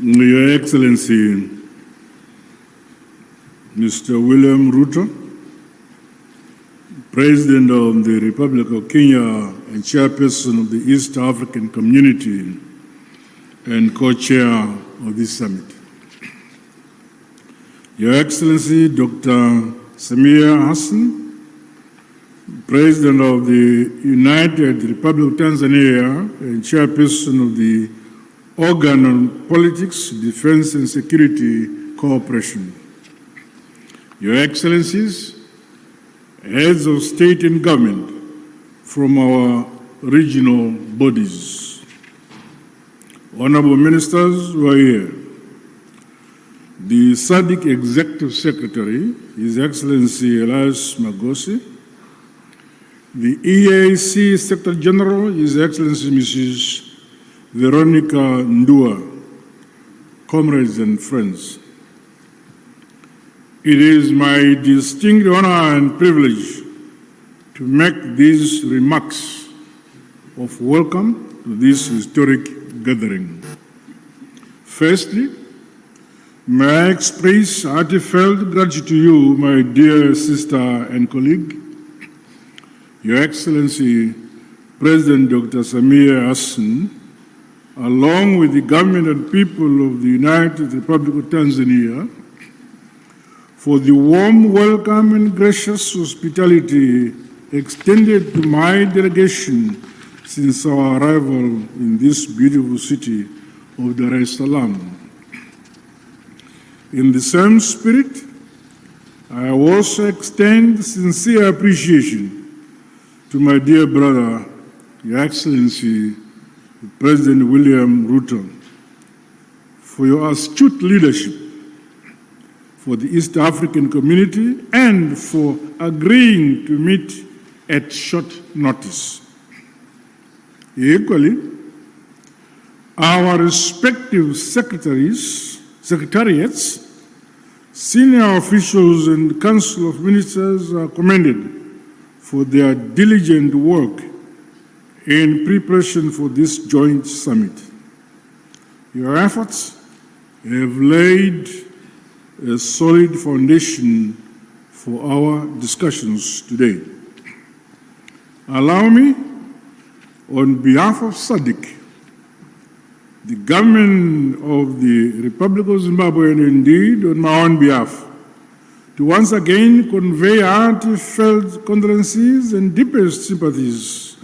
Your Excellency, Mr. William Ruto, President of the Republic of Kenya and Chairperson of the East African Community and Co-Chair of this summit. Your Excellency, Dr. Samia Hassan, President of the United Republic of Tanzania and Chairperson of the Organ on Politics, Defense and Security Cooperation. Your Excellencies, Heads of State and Government from our regional bodies, Honorable Ministers who are here, the SADC Executive Secretary, His Excellency Elias Magosi, the EAC Secretary General, His Excellency Mrs. Veronica Ndua, comrades and friends. It is my distinct honor and privilege to make these remarks of welcome to this historic gathering. Firstly, may I express heartfelt gratitude to you, my dear sister and colleague, Your Excellency, President Dr. Samia Hassan, along with the government and people of the United Republic of Tanzania, for the warm welcome and gracious hospitality extended to my delegation since our arrival in this beautiful city of Dar es Salaam. In the same spirit, I also extend sincere appreciation to my dear brother, Your Excellency, President William Ruto, for your astute leadership for the East African community and for agreeing to meet at short notice. Equally, our respective secretariats, senior officials and Council of Ministers are commended for their diligent work in preparation for this joint summit. Your efforts have laid a solid foundation for our discussions today. Allow me, on behalf of SADC, the government of the Republic of Zimbabwe, and indeed on my own behalf, to once again convey heartfelt condolences and deepest sympathies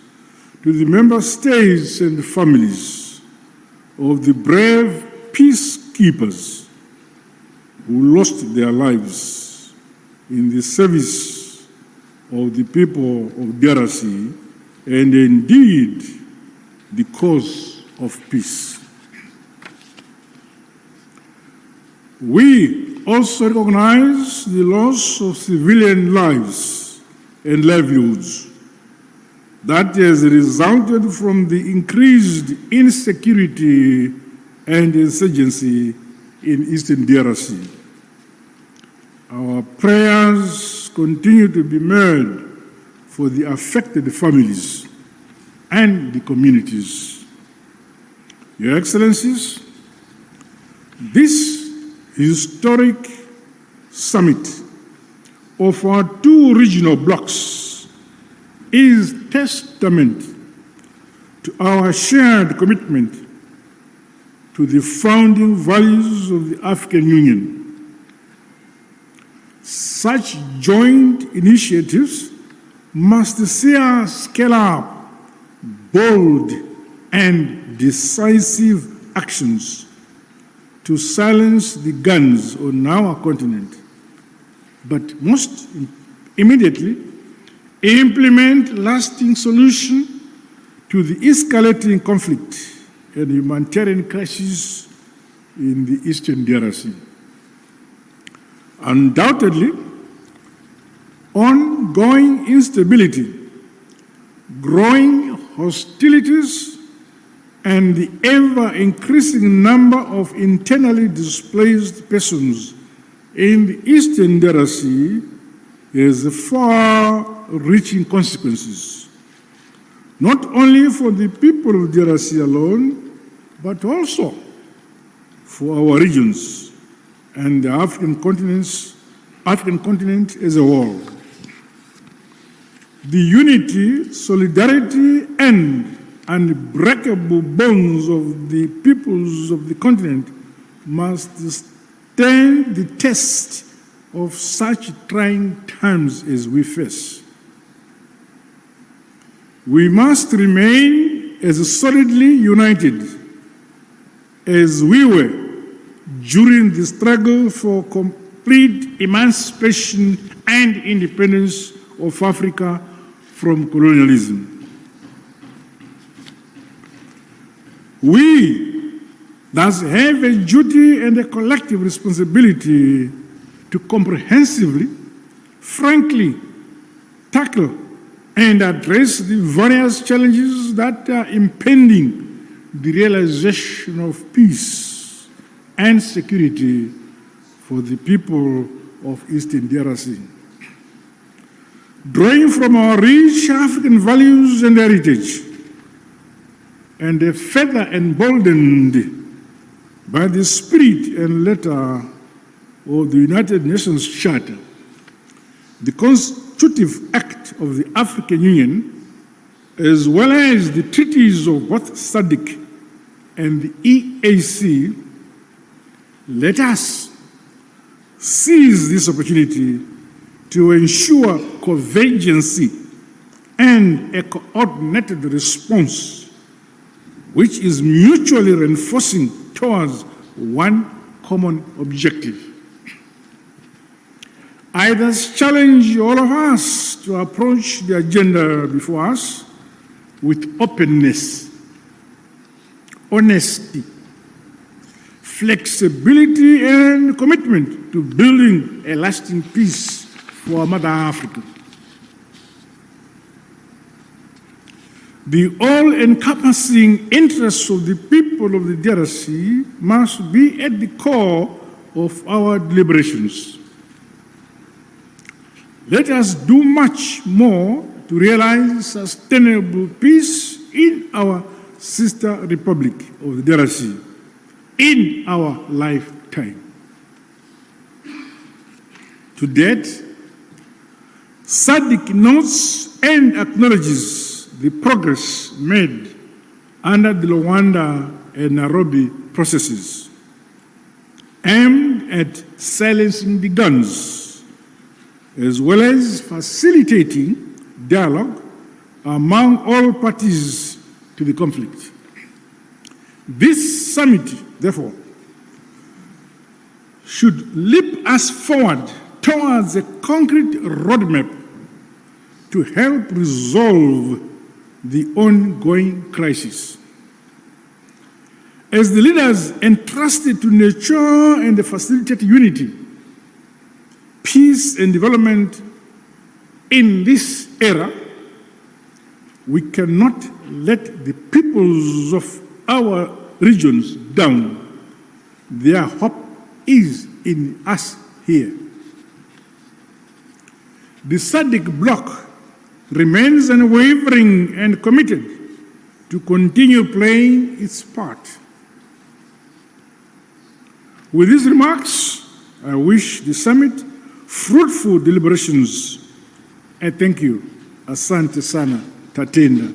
to the member states and families of the brave peacekeepers who lost their lives in the service of the people of DRC and indeed the cause of peace. We also recognize the loss of civilian lives and livelihoods that has resulted from the increased insecurity and insurgency in Eastern DRC. Our prayers continue to be made for the affected families and the communities. Your Excellencies, this historic summit of our two regional blocs is testament to our shared commitment to the founding values of the African Union. Such joint initiatives must see us scale up bold and decisive actions to silence the guns on our continent, but most immediately implement lasting solutions to the escalating conflict and humanitarian crisis in the Eastern DRC. Undoubtedly, ongoing instability, growing hostilities, and the ever-increasing number of internally displaced persons in the Eastern DRC has far-reaching consequences, not only for the people of DRC alone, but also for our regions and the African continent as a whole. The unity, solidarity, and unbreakable bonds of the peoples of the continent must stand the test of such trying times as we face. We must remain as solidly united as we were during the struggle for complete emancipation and independence of Africa from colonialism. We thus have a duty and a collective responsibility to comprehensively, frankly, tackle and address the various challenges that are impeding the realization of peace and security for the people of Eastern DRC. Drawing from our rich African values and heritage, and further emboldened by the spirit and letter of the United Nations Charter, the Constitutive Act of the African Union, as well as the treaties of both SADC and the EAC, let us seize this opportunity to ensure convergence and a coordinated response which is mutually reinforcing towards one common objective. I thus challenge all of us to approach the agenda before us with openness, honesty, flexibility, and commitment to building a lasting peace for Mother Africa. The all-encompassing interests of the people of the DRC must be at the core of our deliberations. Let us do much more to realize sustainable peace in our sister republic of the DRC in our lifetime. To date, SADC notes and acknowledges the progress made under the Luanda and Nairobi processes aimed at silencing the guns, as well as facilitating dialogue among all parties to the conflict. This summit, therefore, should leap us forward towards a concrete roadmap to help resolve the ongoing crisis. As the leaders entrusted to nurture and facilitate unity, peace and development in this era, we cannot let the peoples of our regions down. Their hope is in us here. The SADC bloc remains unwavering and committed to continue playing its part. With these remarks, I wish the summit fruitful deliberations. I thank you. Asante sana, Tatenda.